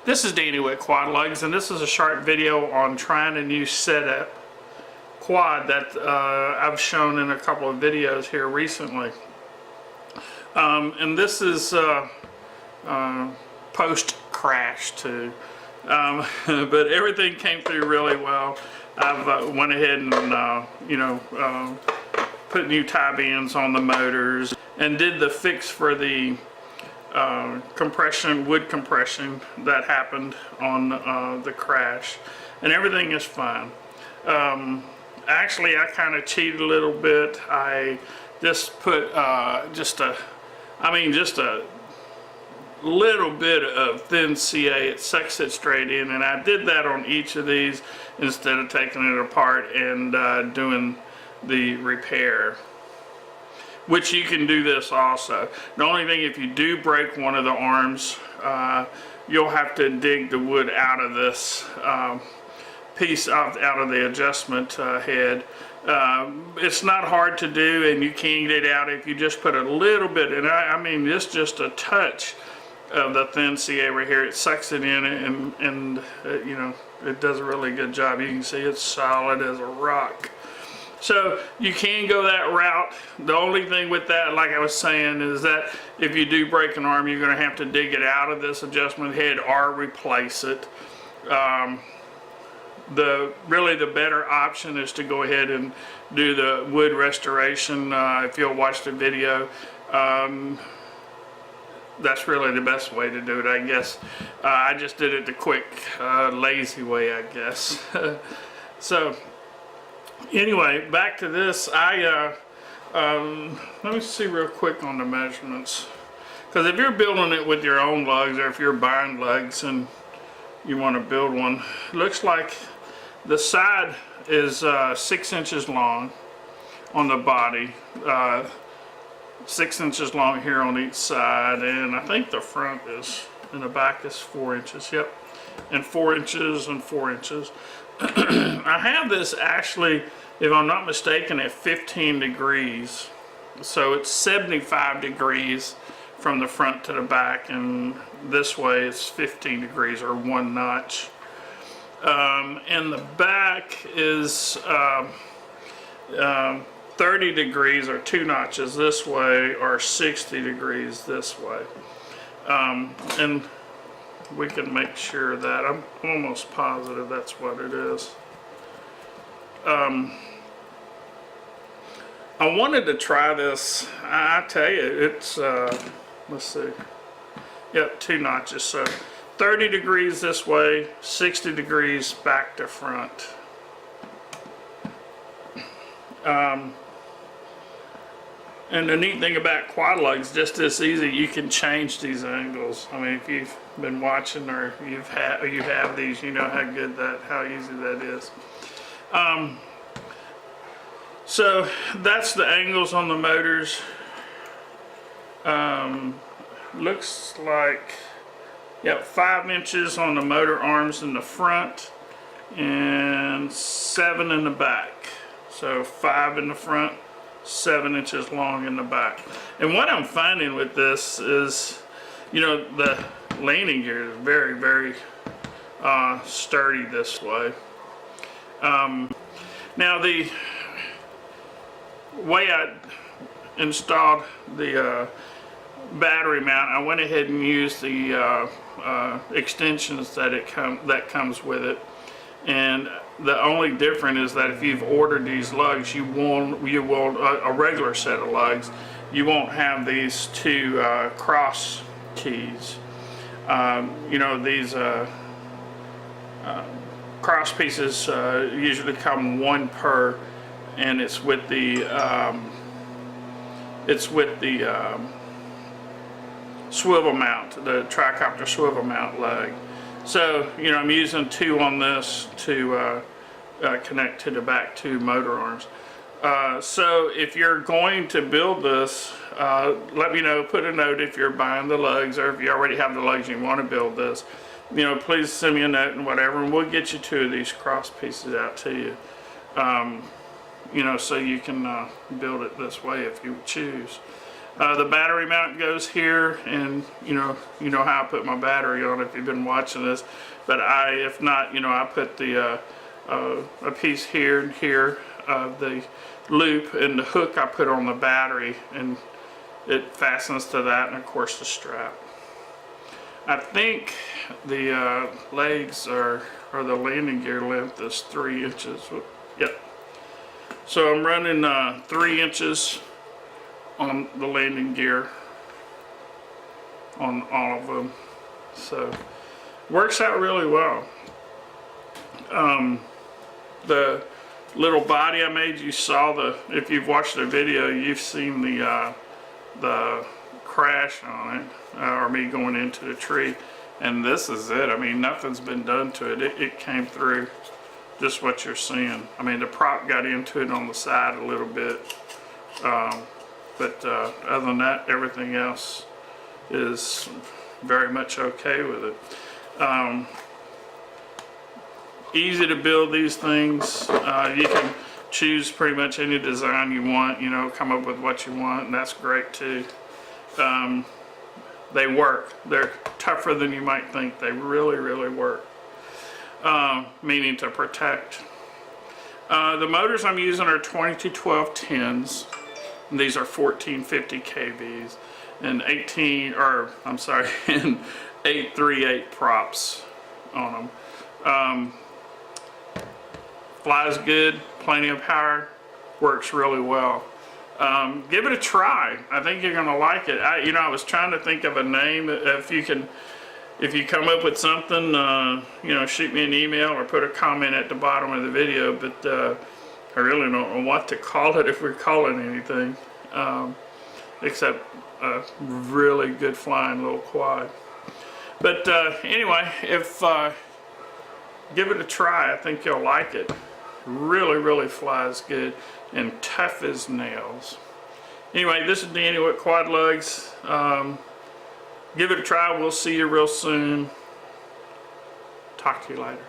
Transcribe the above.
This is Danny with QuadLugs, and this is a short video on trying a new setup quad that I've shown in a couple of videos here recently. And this is post-crash too, but everything came through really well. I've went ahead and put new tie bands on the motors and did the fix for the wood compression that happened on the crash, and everything is fine. Actually, I kind of cheated a little bit. I just put just a little bit of thin CA. It sucks it straight in, and I did that on each of these instead of taking it apart and doing the repair, which you can do this also. The only thing, if you do break one of the arms, you'll have to dig the wood out of this piece out of the adjustment head. It's not hard to do, and you can get it out if you just put a little bit, and I mean it's just a touch of the thin CA right here. It sucks it in, and it does a really good job. You can see it's solid as a rock. So you can go that route. The only thing with that, like I was saying, is that if you do break an arm, you're going to have to dig it out of this adjustment head or replace it. Really the better option is to go ahead and do the wood restoration. If you'll watch the video, that's really the best way to do it, I guess. I just did it the quick, lazy way, I guess. So anyway, back to this. Let me see real quick on the measurements, because if you're building it with your own lugs, or if you're buying lugs and you want to build one, it looks like the side is 6 inches long on the body, 6 inches long here on each side, and I think the front is, in the back is 4 inches. Yep, and 4 inches and 4 inches. I have this actually, if I'm not mistaken, at 15 degrees. So it's 75 degrees from the front to the back, and this way it's 15 degrees, or 1 notch. And the back is 30 degrees, or 2 notches this way, or 60 degrees this way. And we can make sure that, I'm almost positive that's what it is. I wanted to try this. I tell you, it's let's see, yep, 2 notches. So 30 degrees this way, 60 degrees back to front. And the neat thing about QuadLugs, just this easy, you can change these angles. I mean, if you've been watching, or you have these, you know how easy that is. So that's the angles on the motors. Looks like, yep, 5 inches on the motor arms in the front and 7 in the back. So 5 in the front, 7 inches long in the back. And what I'm finding with this is, the landing gear is very, very sturdy this way. Now the way I installed the battery mount, I went ahead and used the extensions that comes with it, and the only difference is that if you've ordered these lugs, you won't a regular set of lugs, you won't have these 2 cross keys. These cross pieces usually come 1 per, and it's with the swivel mount, the tricopter swivel mount lug. So I'm using 2 on this to connect to the back 2 motor arms. So if you're going to build this, let me know, put a note if you're buying the lugs, or if you already have the lugs and you want to build this, please send me a note and whatever, and we'll get you 2 of these cross pieces out to you. So you can build it this way if you choose. The battery mount goes here, and you know how I put my battery on if you've been watching this. But if not, I put the a piece here and here of the loop, and the hook I put on the battery, and it fastens to that, and of course the strap. I think the legs or the landing gear length is 3 inches. Yep. So I'm running 3 inches on the landing gear on all of them. So works out really well. The little body I made, you saw if you've watched the video, you've seen the crash on it, or me going into the tree, and this is it. I mean, nothing's been done to it. It came through just what you're seeing. I mean, the prop got into it on the side a little bit, but other than that, everything else is very much okay with it. Easy to build these things. You can choose pretty much any design you want, come up with what you want, and that's great too. They work. They're tougher than you might think. They really, really work. Meaning to protect. The motors I'm using are 2212 10s. And these are 1450 kVs and 838 props on them. Flies good, plenty of power, works really well. Give it a try. I think you're gonna like it. I was trying to think of a name. If you come up with something, shoot me an email or put a comment at the bottom of the video. But I really don't know what to call it, if we're calling anything, except a really good flying little quad. But anyway, give it a try. I think you'll like it. Really, really flies good and tough as nails. Anyway, this is Danny with QuadLugs. Give it a try. We'll see you real soon. Talk to you later.